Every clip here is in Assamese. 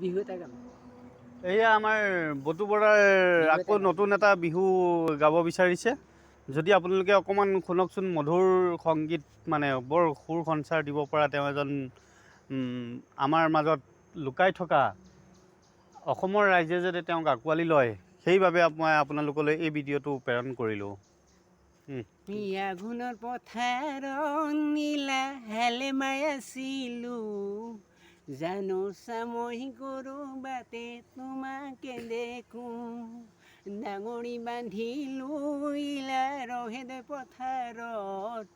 বিহু এটা গাম এয়া আমাৰ বটু বৰাৰ আকৌ নতুন এটা বিহু গাব বিচাৰিছে যদি আপোনালোকে অকণমান শুনকচোন মধুৰ সংগীত মানে বৰ সুৰ সঞ্চাৰ দিব পৰা তেওঁ এজন আমাৰ মাজত লুকাই থকা অসমৰ ৰাইজে যাতে তেওঁক আঁকোৱালি লয় সেইবাবে মই আপোনালোকলৈ এই ভিডিঅ'টো প্ৰেৰণ কৰিলোঁ আঘোণৰ পথাৰত নীলা হেলেমাই আছিলোঁ জানো চামই কৰবাতে তোমাকে দেখোঁ ডাঙৰি বান্ধিলোঁ ইলা ৰহেদে পথাৰত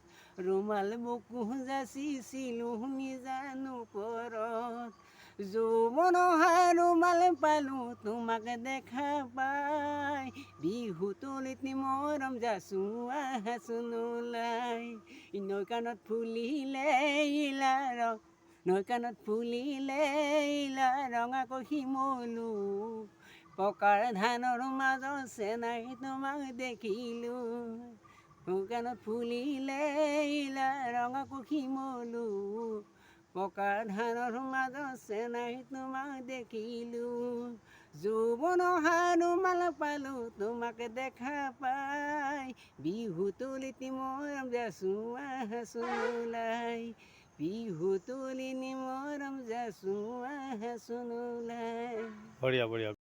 ৰুমাল বুকু যাচিছিলোঁ নিজানো পৰত যৌৱন ৰুমাল পালোঁ তোমাক দেখা পাই বিহু তলিত মৰম যাচো আহাচোন ওলাই নৈ কাণত ফুলিলে ইলা নৈ কাণত ফুলিলে ইলা ৰঙাকৈ শিমলু পকাৰ ধানৰ মাজত চেনাই তোমাক দেখিলোঁ নৈ কাণত ফুলিলে ইলা ৰঙাকৈ শিমলু পকাৰ ধানৰ মাজত চেনাই তোমাক দেখিলোঁ যৌৱন ৰুমাল পালোঁ তোমাক দেখা পাই বিহু তলিত মৰম যাচো আহাচোন ওলাই বিহু তলিত মৰম যাচো আহাচোন ওলাই বঢ়িয়া বঢ়িয়া